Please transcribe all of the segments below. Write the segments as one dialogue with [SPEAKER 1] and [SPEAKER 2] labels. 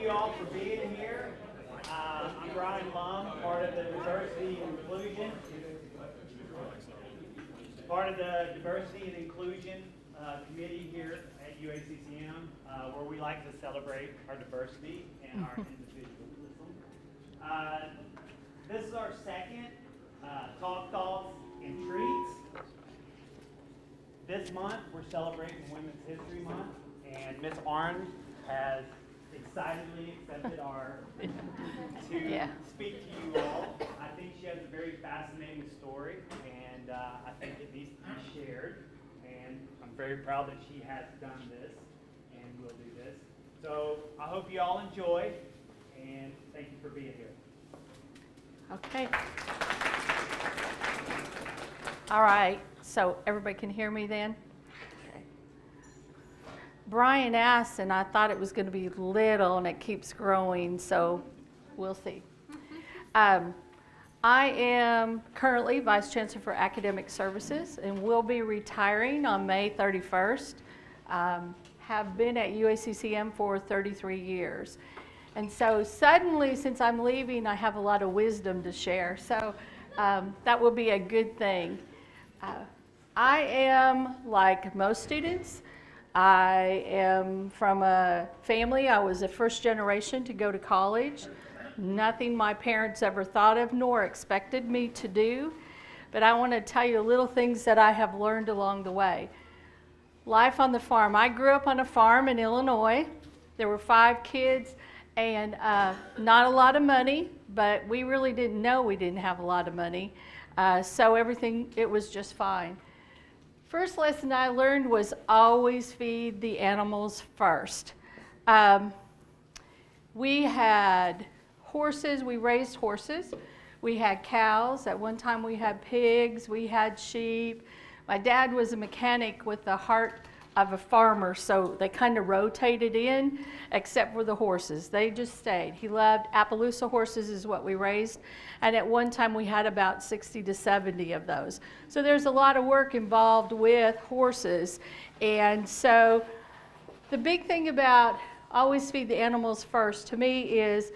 [SPEAKER 1] you all for being here. I'm Brian Lum, part of the Diversity and Inclusion. Committee here at UACCM, where we like to celebrate our diversity and our individualism. This is our second Talk Thoughts and Treats. This month we're celebrating Women's History Month, and Ms. Arn has excitedly accepted our to speak to you all. I think she has a very fascinating story, and I think it needs to be shared. And I'm very proud that she has done this and will do this. So I hope you all enjoy, and thank you for being here.
[SPEAKER 2] Okay. All right. So everybody can hear me then? Okay. Brian asked, and I thought it was going to be little, and it keeps growing, so we'll see. I am currently Vice Chancellor for Academic Services and will be retiring on May 31st. Have been at UACCM for 33 years. And so suddenly, since I'm leaving, I have a lot of wisdom to share. So that will be a good thing. I am like most students. I am from a family, I was a first generation to go to college. Nothing my parents ever thought of nor expected me to do. But I want to tell you little things that I have learned along the way. Life on the farm. I grew up on a farm in Illinois. There were 5 kids and not a lot of money, but we really didn't know we didn't have a lot of money. So everything, it was just fine. First lesson I learned was always feed the animals first. We had horses, we raised horses. We had cows. At one time we had pigs, we had sheep. My dad was a mechanic with the heart of a farmer, so they kind of rotated in, except for the horses. They just stayed. He loved Appaloosa horses is what we raised, and at one time we had about 60 to 70 of those. So there's a lot of work involved with horses, and so the big thing about always feed the animals first to me is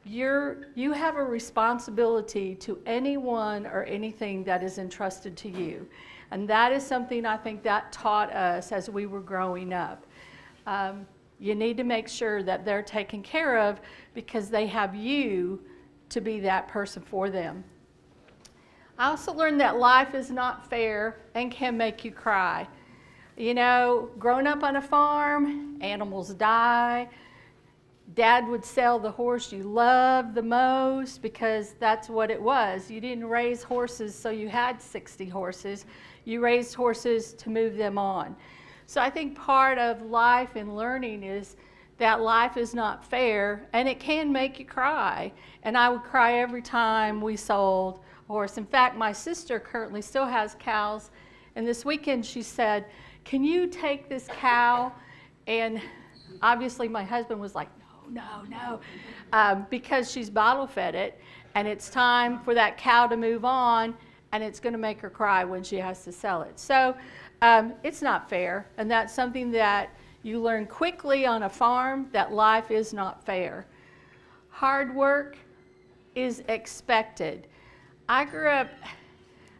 [SPEAKER 2] you have a responsibility to anyone or anything that is entrusted to you. And that is something I think that taught us as we were growing up. You need to make sure that they're taken care of because they have you to be that person for them. I also learned that life is not fair and can make you cry. You know, growing up on a farm, animals die. Dad would sell the horse you loved the most because that's what it was. You didn't raise horses so you had 60 horses. You raised horses to move them on. So I think part of life and learning is that life is not fair and it can make you cry. And I would cry every time we sold a horse. In fact, my sister currently still has cows. And this weekend she said, "Can you take this cow?" And obviously my husband was like, no, because she's bottle fed it and it's time for that cow to move on and it's going to make her cry when she has to sell it. So it's not fair, and that's something that you learn quickly on a farm, that life is not fair. Hard work is expected. I grew up,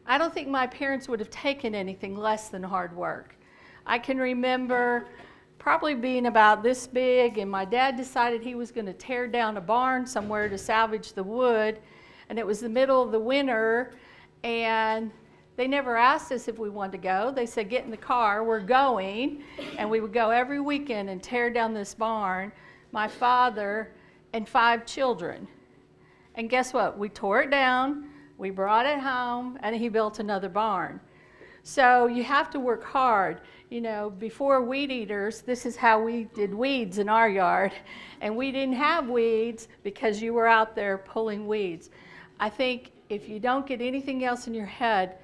[SPEAKER 2] I don't think my parents would have taken anything less than hard work. I can remember probably being about this big, and my dad decided he was going to tear down a barn somewhere to salvage the wood, and it was the middle of the winter, and they never asked us if we wanted to go. They said, "Get in the car, we're going," and we would go every weekend and tear down this barn, my father and 5 children. And guess what? We tore it down, we brought it home, and he built another barn. So you have to work hard. You know, before weed eaters, this is how we did weeds in our yard. And we didn't have weeds because you were out there pulling weeds. I think if you don't get anything else in your head,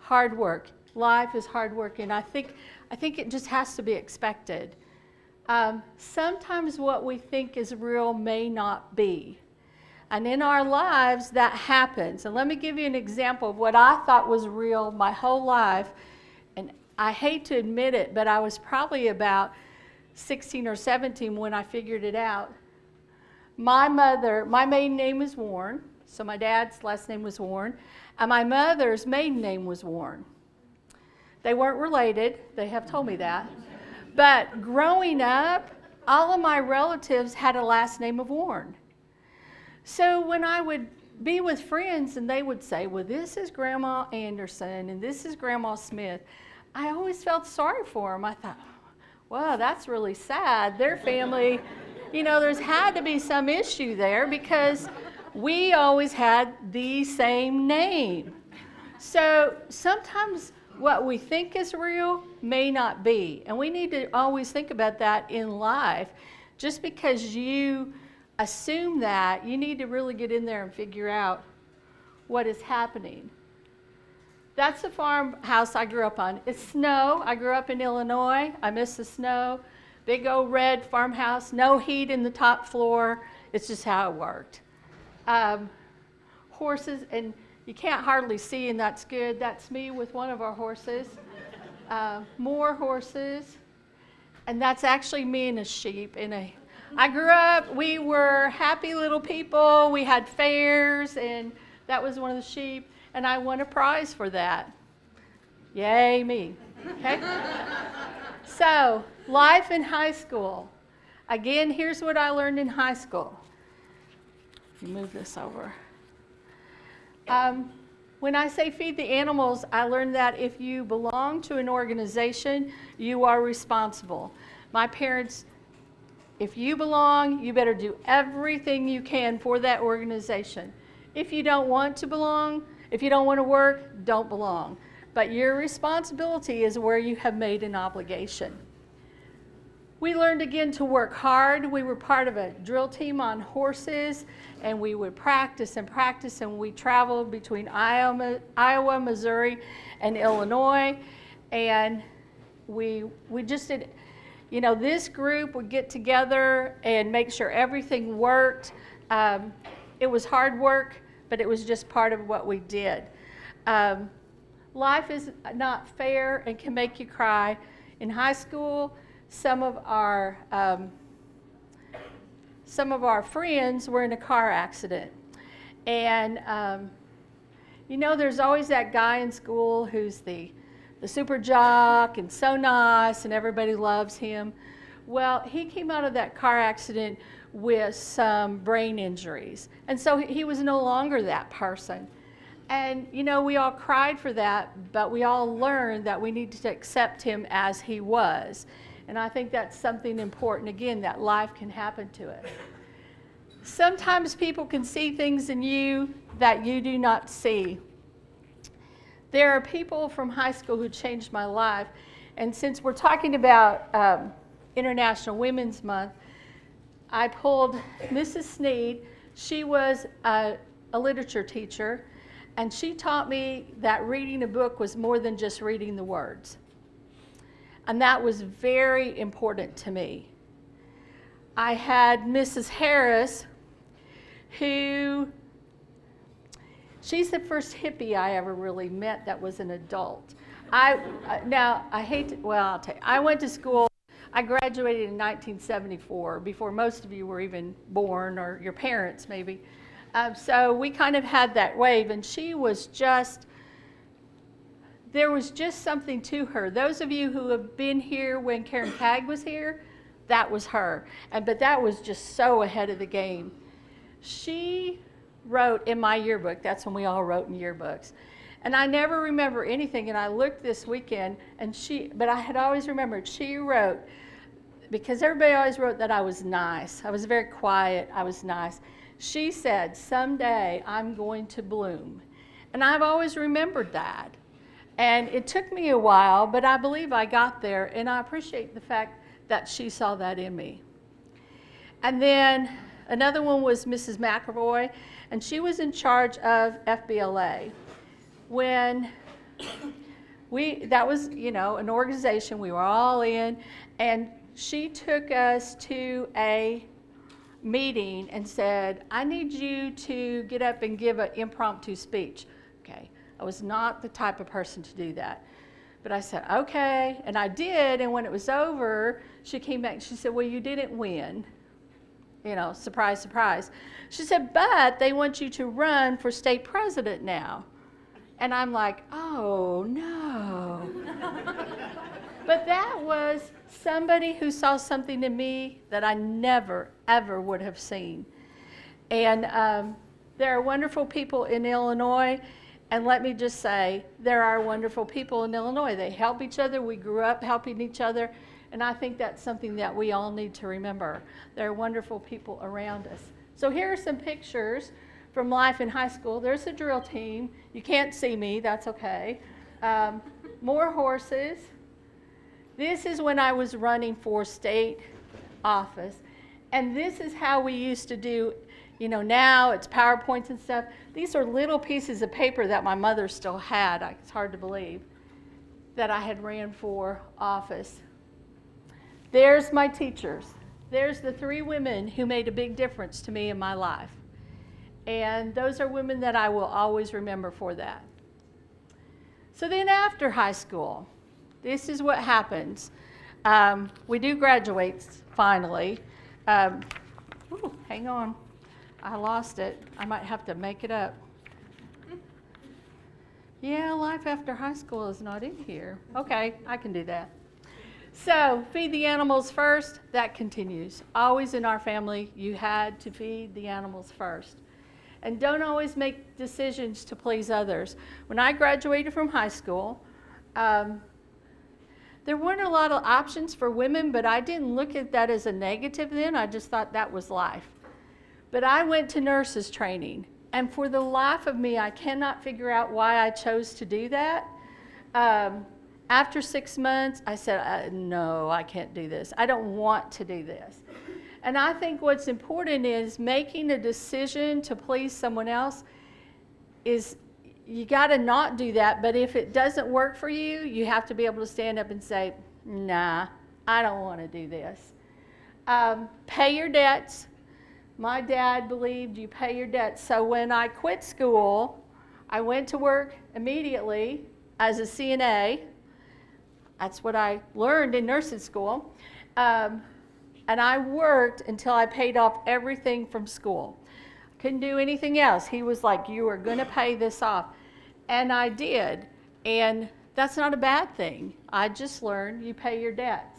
[SPEAKER 2] hard work. Life is hard work, and I think it just has to be expected. Sometimes what we think is real may not be. And in our lives, that happens. And let me give you an example of what I thought was real my whole life. And I hate to admit it, but I was probably about 16 or 17 when I figured it out. My maiden name was Warren, so my dad's last name was Warren, and my mother's maiden name was Warren. They weren't related, they have told me that. But growing up, all of my relatives had a last name of Warren. So when I would be with friends and they would say, well, this is Grandma Anderson and this is Grandma Smith, I always felt sorry for them. I thought, wow, that's really sad. Their family, there's had to be some issue there because we always had the same name. So sometimes what we think is real may not be. And we need to always think about that in life. Just because you assume that, you need to really get in there and figure out what is happening. That's the farmhouse I grew up on. It's snow. I grew up in Illinois. I miss the snow. Big old red farmhouse, no heat in the top floor. It's just how it worked. Horses, and you can't hardly see, and that's good. That's me with one of our horses. More horses. And that's actually me and a sheep. I grew up, we were happy little people. We had fairs, and that was one of the sheep. And I won a prize for that. Yay, me. Okay? So, life in high school. Again, here's what I learned in high school. If you move this over. When I say feed the animals, I learned that if you belong to an organization, you are responsible. My parents, if you belong, you better do everything you can for that organization. If you don't want to belong, if you don't want to work, don't belong. But your responsibility is where you have made an obligation. We learned again to work hard. We were part of a drill team on horses, and we would practice, and we traveled between Iowa, Missouri, and Illinois. And we just did, this group would get together and make sure everything worked. It was hard work, but it was just part of what we did. Life is not fair and can make you cry. In high school, some of our friends were in a car accident. And, there's always that guy in school who's the super jock and so nice and everybody loves him. Well, he came out of that car accident with some brain injuries. And so he was no longer that person. And, we all cried for that, but we all learned that we needed to accept him as he was. And I think that's something important, again, that life can happen to us. Sometimes people can see things in you that you do not see. There are people from high school who changed my life. And since we're talking about International Women's Month, I pulled Mrs. Sneed. She was a literature teacher, and she taught me that reading a book was more than just reading the words. And that was very important to me. I had Mrs. Harris, she's the first hippie I ever really met that was an adult. I went to school, I graduated in 1974, before most of you were even born, or your parents maybe. So we kind of had that wave, and there was just something to her. Those of you who have been here when Karen Cagg was here, that was her. But that was just so ahead of the game. She wrote in my yearbook, that's when we all wrote in yearbooks. And I never remember anything, and I looked this weekend, but I had always remembered, she wrote, because everybody always wrote that I was nice. I was very quiet, I was nice. She said, someday I'm going to bloom. And I've always remembered that. And it took me a while, but I believe I got there, and I appreciate the fact that she saw that in me. And then another one was Mrs. McEvoy, and she was in charge of FBLA. When that was, an organization we were all in, and she took us to a meeting and said, I need you to get up and give an impromptu speech. Okay, I was not the type of person to do that. But I said, okay, and I did, and when it was over, she came back and she said, well, you didn't win. You know, surprise, surprise. She said, but they want you to run for state president now. And I'm like, oh, no. But that was somebody who saw something in me that I never, ever would have seen. And there are wonderful people in Illinois. And let me just say, there are wonderful people in Illinois. They help each other. We grew up helping each other. And I think that's something that we all need to remember. There are wonderful people around us. So here are some pictures from life in high school. There's the drill team. You can't see me. That's okay. More horses. This is when I was running for state office. And this is how we used to do, you know, now it's PowerPoints and stuff. These are little pieces of paper that my mother still had. It's hard to believe that I had ran for office. There's my teachers. There's the 3 women who made a big difference to me in my life. And those are women that I will always remember for that. So then after high school, this is what happens. We do graduate finally. Hang on. I lost it. I might have to make it up. Yeah, life after high school is not in here. Okay, I can do that. So, feed the animals first, that continues. Always in our family, you had to feed the animals first. And don't always make decisions to please others. When I graduated from high school, there weren't a lot of options for women, but I didn't look at that as a negative then. I just thought that was life. But I went to nurses training, and for the life of me, I cannot figure out why I chose to do that. After 6 months, I said, no, I can't do this. I don't want to do this. And I think what's important is making a decision to please someone else is, you got to not do that, but if it doesn't work for you, you have to be able to stand up and say, nah, I don't want to do this. Pay your debts. My dad believed you pay your debts. So when I quit school, I went to work immediately as a CNA. That's what I learned in nursing school. And I worked until I paid off everything from school. Couldn't do anything else. He was like, you are going to pay this off. And I did. And that's not a bad thing. I just learned you pay your debts.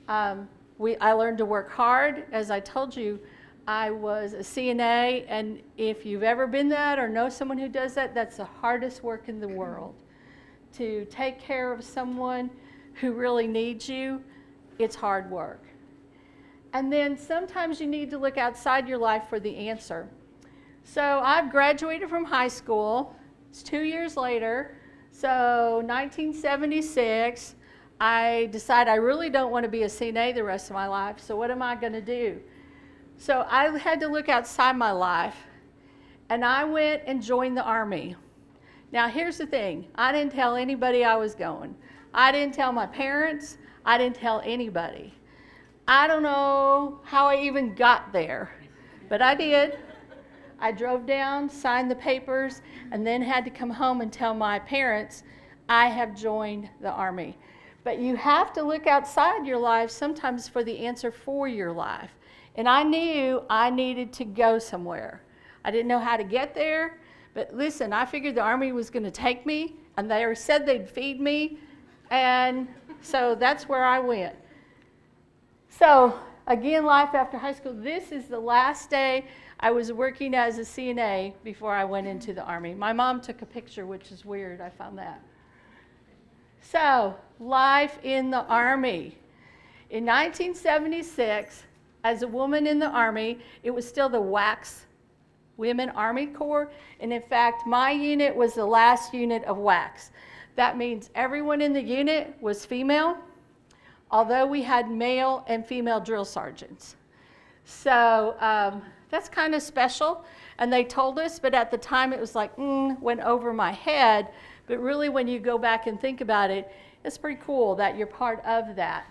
[SPEAKER 2] I learned to work hard. As I told you, I was a CNA, and if you've ever been that or know someone who does that, that's the hardest work in the world. To take care of someone who really needs you, it's hard work. And then sometimes you need to look outside your life for the answer. So I've graduated from high school. It's 2 years later. So 1976, I decided I really don't want to be a CNA the rest of my life. So what am I going to do? So I had to look outside my life, and I went and joined the Army. Now here's the thing. I didn't tell anybody I was going. I didn't tell my parents. I didn't tell anybody. I don't know how I even got there, but I did. I drove down, signed the papers, and then had to come home and tell my parents, I have joined the Army. But you have to look outside your life sometimes for the answer for your life. And I knew I needed to go somewhere. I didn't know how to get there, but listen, I figured the Army was going to take me, and they said they'd feed me, and so that's where I went. So, again, life after high school. This is the last day I was working as a CNA before I went into the Army. My mom took a picture, which is weird. I found that. So, life in the Army. In 1976, as a woman in the Army, it was still the WACS, Women Army Corps. And in fact, my unit was the last unit of WACS. That means everyone in the unit was female, although we had male and female drill sergeants. So that's kind of special. And they told us, but at the time it was like, went over my head. But really, when you go back and think about it, it's pretty cool that you're part of that.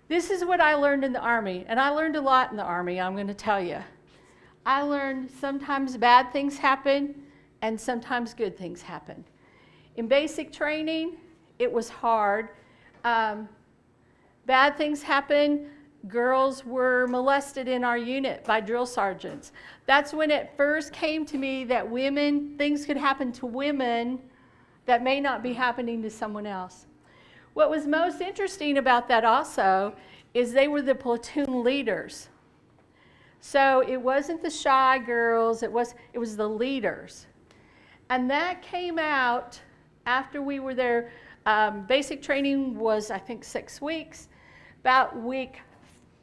[SPEAKER 2] This is what I learned in the Army, and I learned a lot in the Army, I'm going to tell you. I learned sometimes bad things happen, and sometimes good things happen. In basic training, It was hard. Bad things happened. Girls were molested in our unit by drill sergeants. That's when it first came to me that things could happen to women that may not be happening to someone else. What was most interesting about that also is they were the platoon leaders. So it wasn't the shy girls, it was the leaders. And that came out after we were there. Basic training was, I think, 6 weeks. About week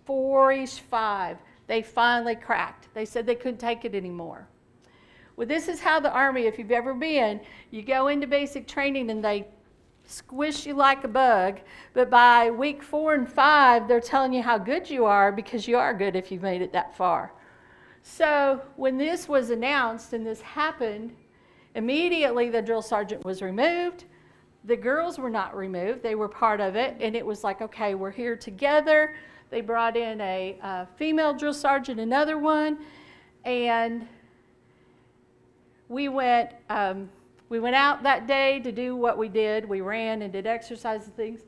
[SPEAKER 2] 4-ish, 5, they finally cracked. They said they couldn't take it anymore. Well, this is how the Army, if you've ever been, you go into basic training and they squish you like a bug, but by week 4 and 5, they're telling you how good you are because you are good if you've made it that far. So when this was announced and this happened, immediately the drill sergeant was removed. The girls were not removed. They were part of it, and it was like, okay, we're here together. They brought in a female drill sergeant, another one, and we went out that day to do what we did. We ran and did exercise and things.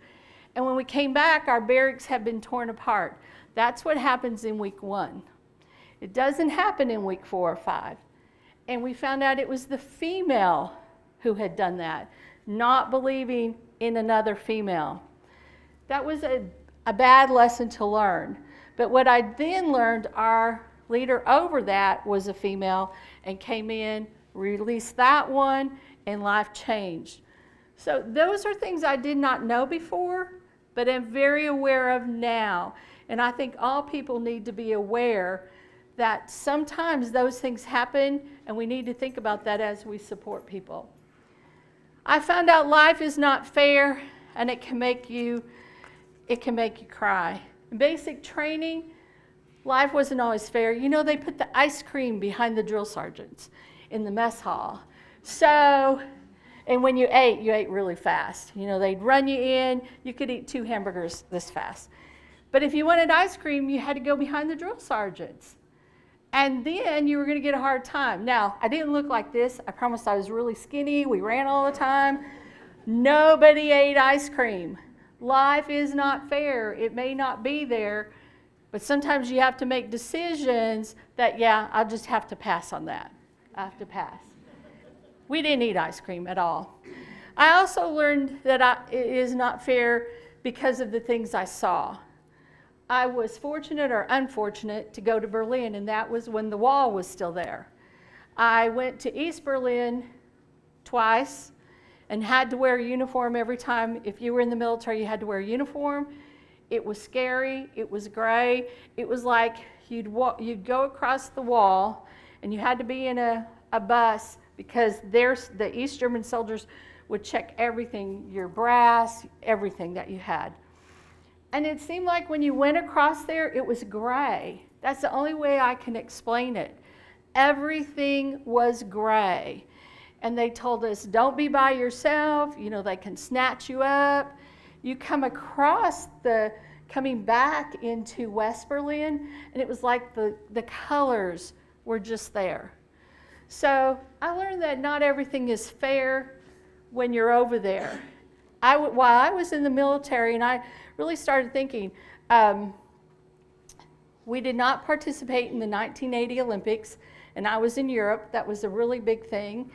[SPEAKER 2] And when we came back, our barracks had been torn apart. That's what happens in week 1. It doesn't happen in week 4 or 5. And we found out it was the female who had done that, not believing in another female. That was a bad lesson to learn. But what I then learned, our leader over that was a female and came in, released that one, and life changed. So those are things I did not know before, but am very aware of now. And I think all people need to be aware that sometimes those things happen, and we need to think about that as we support people. I found out life is not fair, and it can make you cry. In basic training, life wasn't always fair. You know, they put the ice cream behind the drill sergeants in the mess hall. So, and when you ate really fast. You know, they'd run you in, you could eat 2 hamburgers this fast. But if you wanted ice cream, you had to go behind the drill sergeants. And then you were going to get a hard time. Now, I didn't look like this. I promised I was really skinny. We ran all the time. Nobody ate ice cream. Life is not fair. It may not be there, but sometimes you have to make decisions that, yeah, I'll just have to pass on that. I have to pass. We didn't eat ice cream at all. I also learned that it is not fair because of the things I saw. I was fortunate or unfortunate to go to Berlin, and that was when the wall was still there. I went to East Berlin twice and had to wear a uniform every time. If you were in the military, you had to wear a uniform. It was scary. It was gray. It was like you'd go across the wall, and you had to be in a bus because the East German soldiers would check everything, your brass, everything that you had. And it seemed like when you went across there, it was gray. That's the only way I can explain it. Everything was gray. And they told us, don't be by yourself. You know, they can snatch you up. You come across coming back into West Berlin, and it was like the colors were just there. So I learned that not everything is fair when you're over there. While I was in the military, and I really started thinking, we did not participate in the 1980 Olympics, and I was in Europe. That was a really big thing.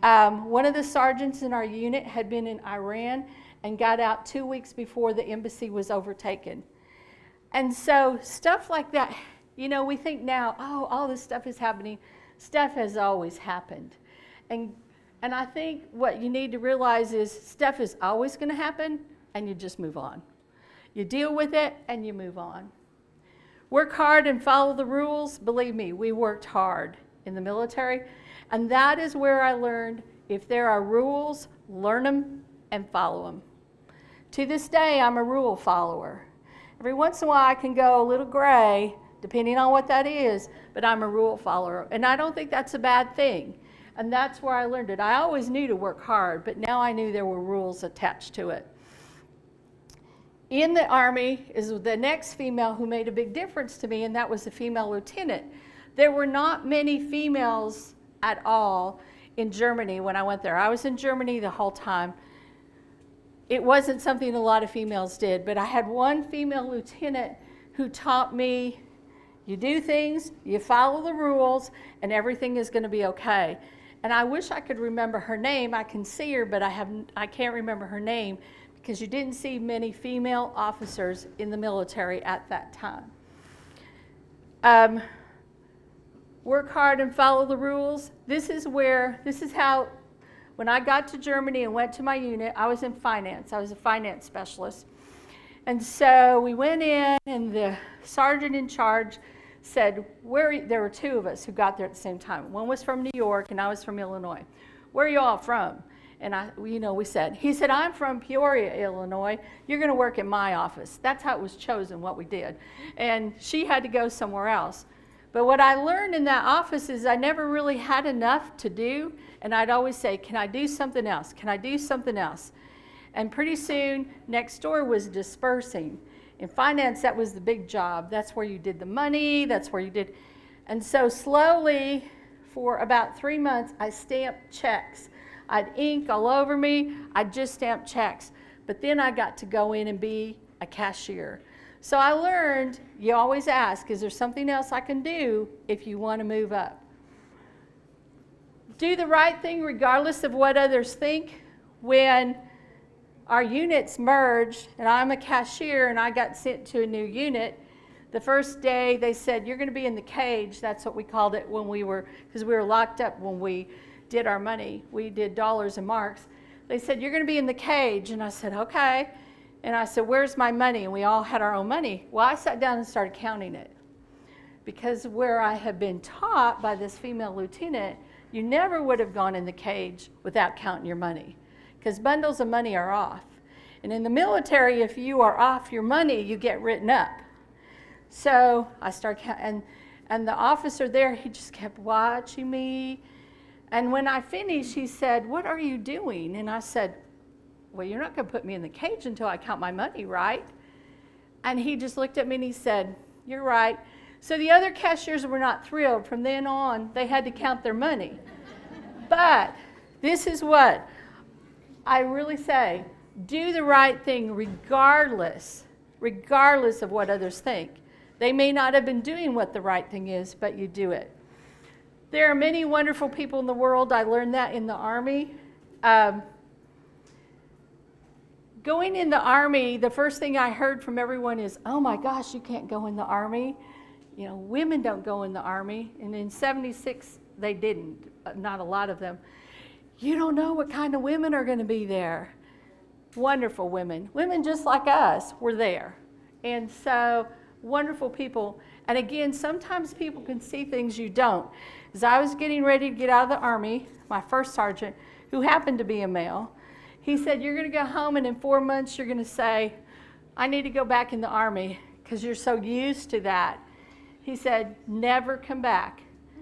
[SPEAKER 2] One of the sergeants in our unit had been in Iran and got out 2 weeks before the embassy was overtaken. And so stuff like that, you know, we think now, oh, all this stuff is happening. Stuff has always happened. And I think what you need to realize is stuff is always going to happen, and you just move on. You deal with it, and you move on. Work hard and follow the rules. Believe me, we worked hard in the military. And that is where I learned if there are rules, learn them and follow them. To this day, I'm a rule follower. Every once in a while, I can go a little gray, depending on what that is, but I'm a rule follower. And I don't think that's a bad thing. And that's where I learned it. I always knew to work hard, but now I knew there were rules attached to it. In the Army is the next female who made a big difference to me, and that was a female lieutenant. There were not many females at all in Germany when I went there. I was in Germany the whole time. it wasn't something a lot of females did, but I had one female lieutenant who taught me, you do things, you follow the rules, and everything is going to be okay. And I wish I could remember her name. I can see her, but I can't remember her name because you didn't see many female officers in the military at that time. Work hard and follow the rules. This is how, when I got to Germany and went to my unit, I was in finance. I was a finance specialist. And so we went in, and the sergeant in charge said, there were two of us who got there at the same time. One was from New York, and I was from Illinois. Where are you all from? And he said, I'm from Peoria, Illinois. You're going to work in my office. That's how it was chosen, what we did. And she had to go somewhere else. But what I learned in that office is I never really had enough to do, and I'd always say, can I do something else? Can I do something else? And pretty soon, next door was dispersing. In finance, that was the big job. That's where you did the money, that's where you did. And so slowly, for about 3 months, I stamped checks. I'd ink all over me, I'd just stamp checks. But then I got to go in and be a cashier. So I learned, you always ask, is there something else I can do if you want to move up? Do the right thing regardless of what others think. When our units merged, and I'm a cashier, and I got sent to a new unit, the first day they said, you're going to be in the cage. That's what we called it when because we were locked up when we did our money. We did dollars and marks. They said, you're going to be in the cage. And I said, okay. And I said, where's my money? And we all had our own money. Well, I sat down and started counting it. Because where I had been taught by this female lieutenant, you never would have gone in the cage without counting your money. Because bundles of money are off. And in the military, if you are off your money, you get written up. So I started counting, and the officer there, he just kept watching me. And when I finished, he said, what are you doing? And I said, well, you're not going to put me in the cage until I count my money, right? And he just looked at me and he said, you're right. So the other cashiers were not thrilled. From then on, they had to count their money. But this is what I really say, do the right thing regardless of what others think. They may not have been doing what the right thing is, but you do it. There are many wonderful people in the world. I learned that in the Army. Going in the Army, the first thing I heard from everyone is, oh my gosh, you can't go in the Army. You know, women don't go in the Army. And in 76, they didn't, not a lot of them. You don't know what kind of women are going to be there. Wonderful women. Women just like us were there. And so, wonderful people. And again, sometimes people can see things you don't. As I was getting ready to get out of the Army, my first sergeant, who happened to be a male, he said, you're going to go home and in 4 months you're going to say, I need to go back in the Army because you're so used to that. He said, never come back.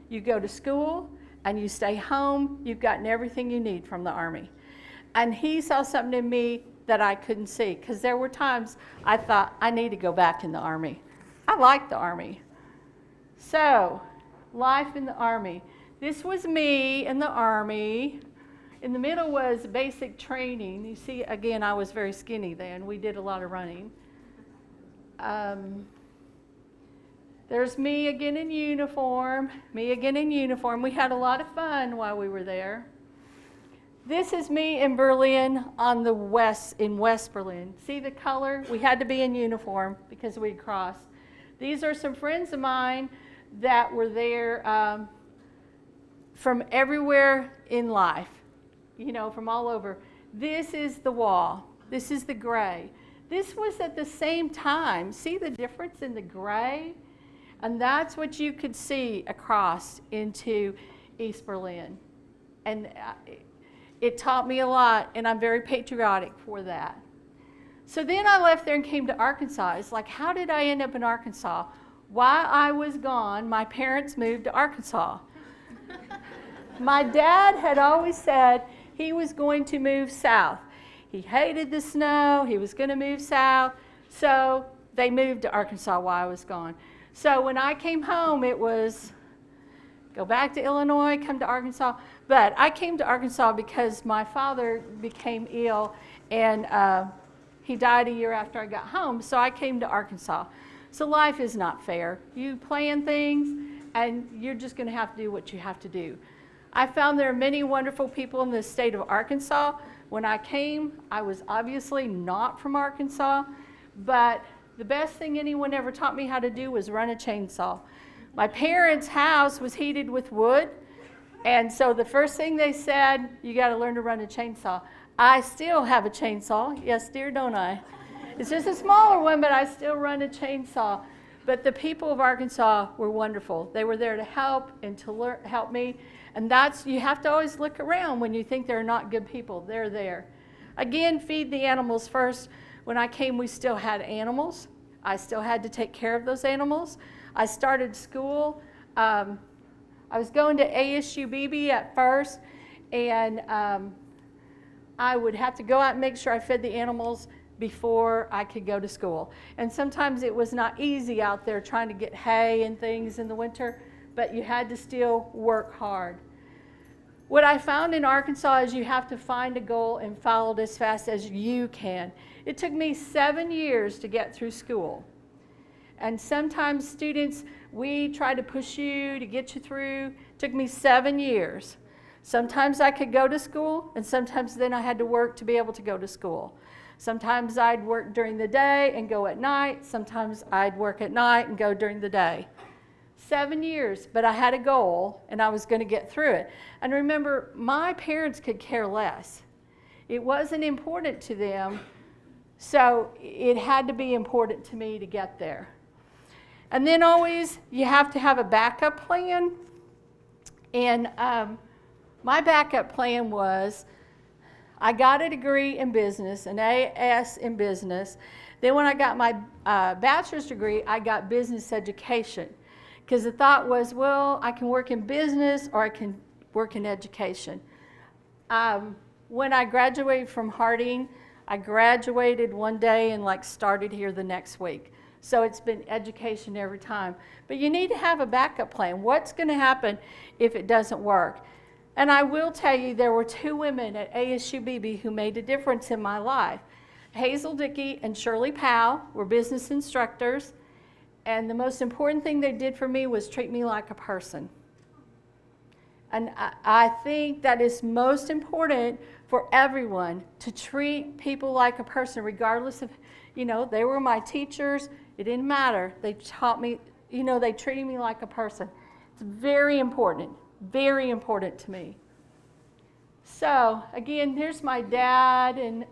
[SPEAKER 2] You go to school and you stay home. You've gotten everything you need from the Army. And he saw something in me that I couldn't see because there were times I thought, I need to go back in the Army. I like the Army. So, life in the Army. This was me in the Army. In the middle was basic training. You see, again, I was very skinny then. We did a lot of running. There's me again in uniform. Me again in uniform. We had a lot of fun while we were there. This is me in Berlin in West Berlin. See the color? We had to be in uniform because we'd crossed. These are some friends of mine that were there from everywhere in life, you know, from all over. This is the wall. This is the gray. This was at the same time. See the difference in the gray? And that's what you could see across into East Berlin. And it taught me a lot, and I'm very patriotic for that. So then I left there and came to Arkansas. It's like, how did I end up in Arkansas? While I was gone, my parents moved to Arkansas. My dad had always said he was going to move south. He hated the snow. He was going to move south. So they moved to Arkansas while I was gone. So when I came home, it was go back to Illinois, come to Arkansas. But I came to Arkansas because my father became ill, and he died a year after I got home, so I came to Arkansas. So life is not fair. You plan things, and you're just going to have to do what you have to do. I found there are many wonderful people in the state of Arkansas. When I came, I was obviously not from Arkansas, but the best thing anyone ever taught me how to do was run a chainsaw. My parents' house was heated with wood, and so the first thing they said, you got to learn to run a chainsaw. I still have a chainsaw. Yes, dear, don't I? It's just a smaller one, but I still run a chainsaw. But the people of Arkansas were wonderful. They were there to help and to help me. And you have to always look around when you think they're not good people. They're there. Again, feed the animals first. When I came, we still had animals. I still had to take care of those animals. I started school. I was going to ASUBB at first, and I would have to go out and make sure I fed the animals before I could go to school. And sometimes it was not easy out there trying to get hay and things in the winter, but you had to still work hard. What I found in Arkansas is you have to find a goal and follow it as fast as you can. It took me 7 years to get through school. And sometimes students, we try to push you to get you through. It took me 7 years. Sometimes I could go to school, and sometimes then I had to work to be able to go to school. Sometimes I'd work during the day and go at night. Sometimes I'd work at night and go during the day. 7 years, but I had a goal, and I was going to get through it. And remember, my parents could care less. It wasn't important to them, so it had to be important to me to get there. And then always, you have to have a backup plan. And my backup plan was, I got a degree in business, an AS in business. Then when I got my bachelor's degree, I got business education. Because the thought was, well, I can work in business or I can work in education. When I graduated from Harding, I graduated one day and started here the next week. So it's been education every time. But you need to have a backup plan. What's going to happen if it doesn't work? And I will tell you, there were 2 women at ASUBB who made a difference in my life. Hazel Dickey and Shirley Powell were business instructors. And the most important thing they did for me was treat me like a person. And I think that is most important for everyone, to treat people like a person, regardless of, they were my teachers. It didn't matter. They taught me, they treated me like a person. It's very important to me. So, again, here's my dad and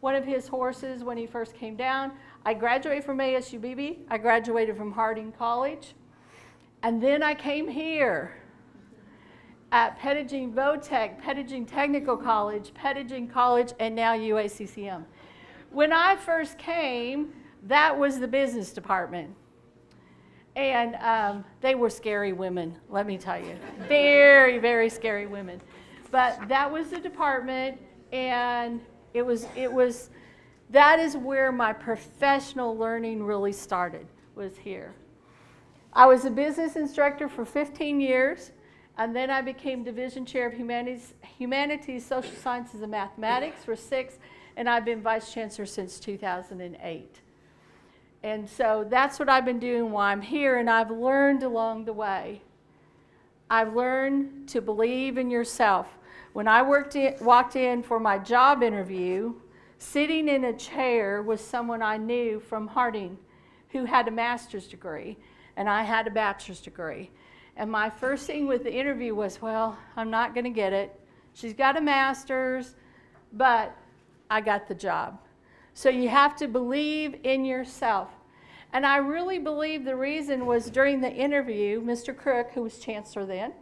[SPEAKER 2] one of his horses when he first came down. I graduated from ASUBB. I graduated from Harding College. And then I came here at Pettaging Votech, Pettaging Technical College, Pettaging College, and now UACCM. When I first came, that was the business department. And they were scary women, let me tell you. Very, very scary women. But that was the department, and that is where my professional learning really started, was here. I was a business instructor for 15 years, and then I became division chair of humanities, social sciences, and mathematics for 6, and I've been vice chancellor since 2008. And so that's what I've been doing while I'm here, and I've learned along the way. I've learned to believe in yourself. When I walked in for my job interview, sitting in a chair was someone I knew from Harding who had a master's degree, and I had a bachelor's degree. And my first thing with the interview was, well, I'm not going to get it. She's got a master's, but I got the job. So you have to believe in yourself. And I really believe the reason was during the interview, Mr. Crook, who was chancellor then,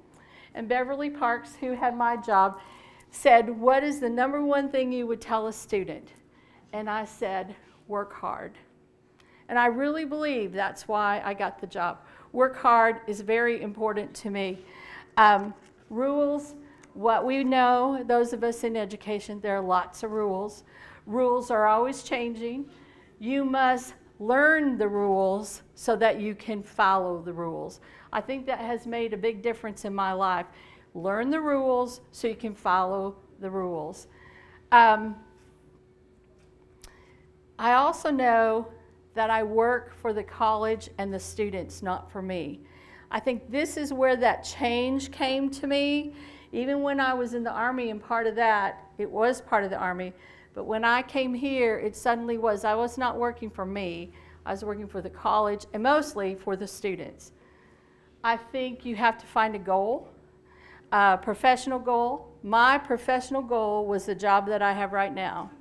[SPEAKER 2] and Beverly Parks, who had my job, said, what is the number one thing you would tell a student? And I said, work hard. And I really believe that's why I got the job. Work hard is very important to me. Rules, what we know, those of us in education, there are lots of rules. Rules are always changing. You must learn the rules so that you can follow the rules. I think that has made a big difference in my life. Learn the rules so you can follow the rules. I also know that I work for the college and the students, not for me. I think this is where that change came to me. Even when I was in the Army and part of that, it was part of the Army. But when I came here, it suddenly was, I was not working for me. I was working for the college and mostly for the students. I think you have to find a goal, a professional goal. My professional goal was the job that I have right now.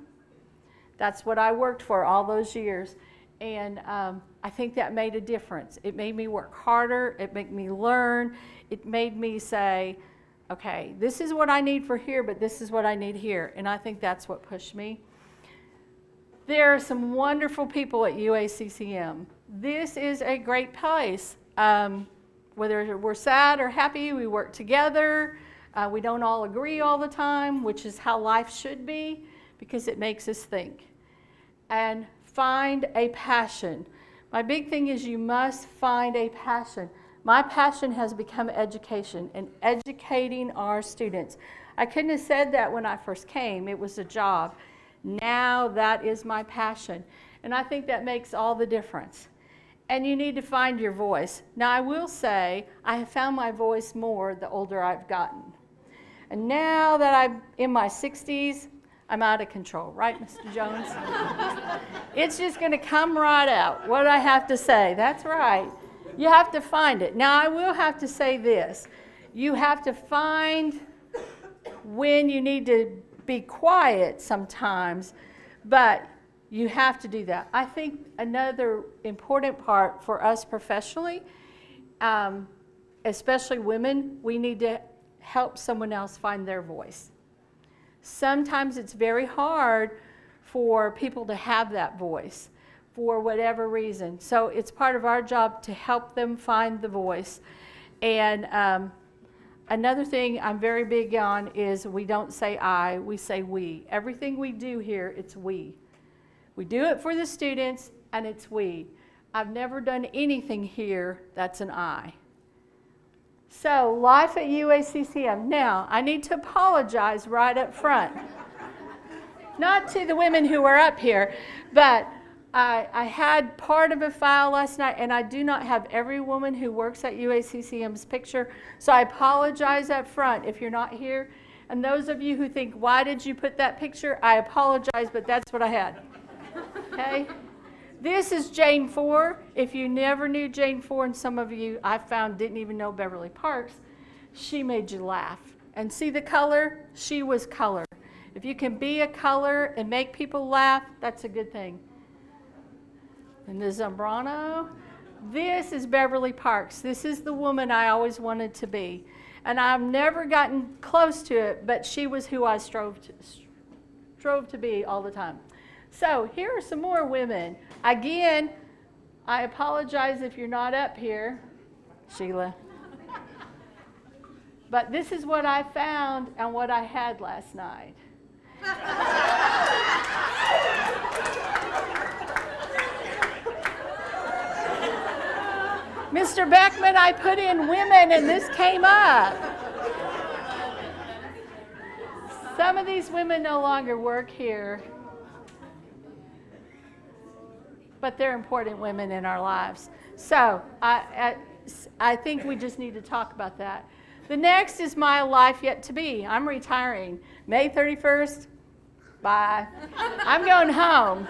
[SPEAKER 2] That's what I worked for all those years. And I think that made a difference. It made me work harder. It made me learn. It made me say, okay, this is what I need for here, but this is what I need here. And I think that's what pushed me. There are some wonderful people at UACCM. This is a great place. Whether we're sad or happy, we work together. We don't all agree all the time, which is how life should be, because it makes us think. And find a passion. My big thing is you must find a passion. My passion has become education and educating our students. I couldn't have said that when I first came. It was a job. Now that is my passion. And I think that makes all the difference. And you need to find your voice. Now I will say I have found my voice more the older I've gotten. And now that I'm in my 60s, I'm out of control, right, Mr. Jones? It's just going to come right out, what I have to say. That's right. You have to find it. Now, I will have to say this. You have to find when you need to be quiet sometimes, but you have to do that. I think another important part for us professionally, especially women, we need to help someone else find their voice. Sometimes it's very hard for people to have that voice for whatever reason. So it's part of our job to help them find the voice. And another thing I'm very big on is we don't say I, we say we. Everything we do here, it's we. We do it for the students, and it's we. I've never done anything here that's an I. So, life at UACCM. Now, I need to apologize right up front. Not to the women who are up here, but I had part of a file last night, and I do not have every woman who works at UACCM's picture, so I apologize up front if you're not here. And those of you who think, why did you put that picture? I apologize, but that's what I had. Okay? This is Jane 4. If you never knew Jane 4, and some of you I found didn't even know Beverly Parks, she made you laugh. And see the color? She was color. If you can be a color and make people laugh, that's a good thing. And the Zambrano. This is Beverly Parks. This is the woman I always wanted to be. And I've never gotten close to it, but she was who I strove to be all the time. So here are some more women. Again, I apologize if you're not up here, Sheila. But this is what I found and what I had last night. Mr. Beckman, I put in women and this came up. Some of these women no longer work here, but they're important women in our lives. So I think we just need to talk about that. The next is my life yet to be. I'm retiring. May 31st, bye. I'm going home.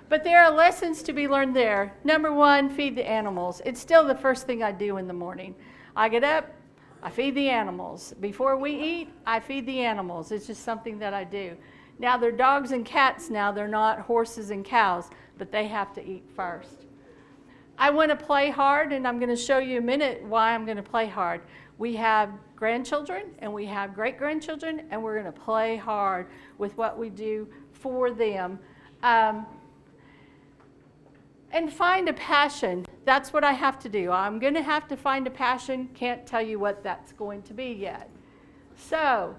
[SPEAKER 2] But there are lessons to be learned there. Number one, feed the animals. It's still the first thing I do in the morning. I get up, I feed the animals. Before we eat, I feed the animals. It's just something that I do. Now, they're dogs and cats now. They're not horses and cows, but they have to eat first. I want to play hard, and I'm going to show you in a minute why I'm going to play hard. We have grandchildren, and we have great-grandchildren, and we're going to play hard with what we do for them. And find a passion. That's what I have to do. I'm going to have to find a passion. Can't tell you what that's going to be yet. So,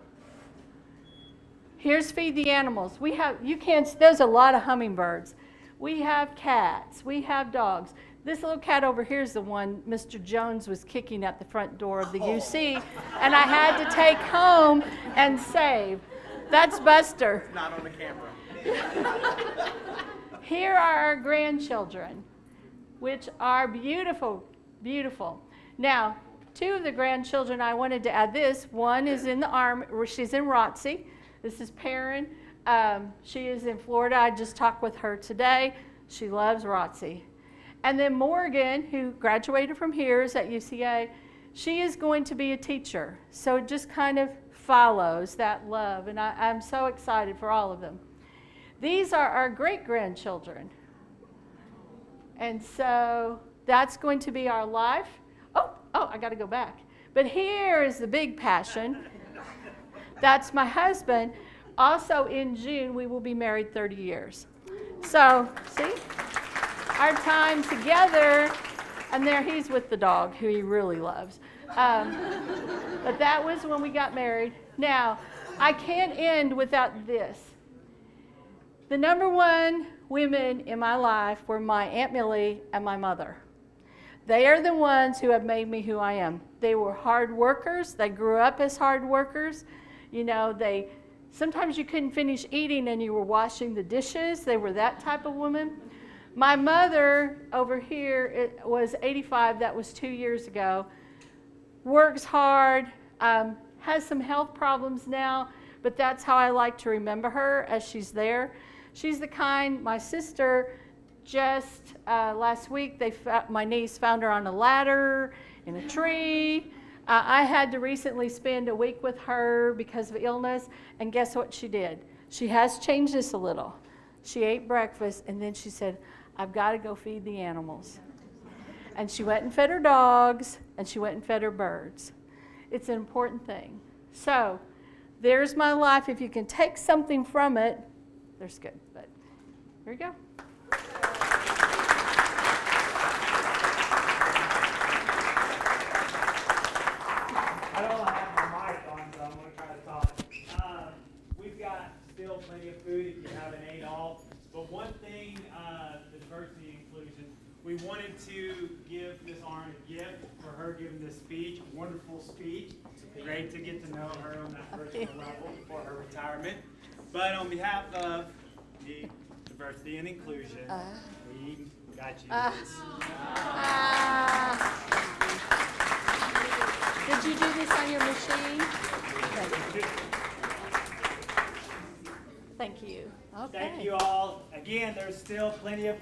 [SPEAKER 2] here's feed the animals. There's a lot of hummingbirds. We have cats. We have dogs. This little cat over here is the one Mr. Jones was kicking at the front door of the UC, and I had to take home and save. That's Buster.
[SPEAKER 1] Not on the camera.
[SPEAKER 2] Here are our grandchildren, which are beautiful, beautiful. Now, two of the grandchildren, I wanted to add this. One is in the Army, she's in ROTC. This is Perrin. She is in Florida. I just talked with her today. She loves ROTC. And then Morgan, who graduated from here, is at UCA. She is going to be a teacher. So it just kind of follows that love. And I'm so excited for all of them. These are our great-grandchildren. And so that's going to be our life. Oh, I got to go back. But here is the big passion. That's my husband. Also in June, we will be married 30 years. So, see? Our time together, and there he's with the dog, who he really loves. But that was when we got married. Now, I can't end without this. The number one women in my life were my Aunt Millie and my mother. They are the ones who have made me who I am. They were hard workers. They grew up as hard workers. You know, sometimes you couldn't finish eating and you were washing the dishes. They were that type of woman. My mother over here was 85. That was 2 years ago. Works hard, has some health problems now, but that's how I like to remember her as she's there. She's the kind, my sister, just last week, my niece found her on a ladder in a tree. I had to recently spend a week with her because of illness, and guess what she did? She has changed this a little. She ate breakfast, and then she said, I've got to go feed the animals. And she went and fed her dogs, and she went and fed her birds. It's an important thing. So there's my life. If you can take something from it, there's good. But here you go.
[SPEAKER 1] I don't have my mic on, so I'm going to try to talk. We've got still plenty of food if you haven't ate all. But one thing, the diversity and inclusion, we wanted to give Ms. Arn a gift for her giving this speech. Wonderful speech. Great to get to know her on that personal level for her retirement. But on behalf of the diversity and inclusion, we got you this.
[SPEAKER 2] Did you do this on your machine? Thank you. Okay.
[SPEAKER 1] Thank you all. Again, there's still plenty of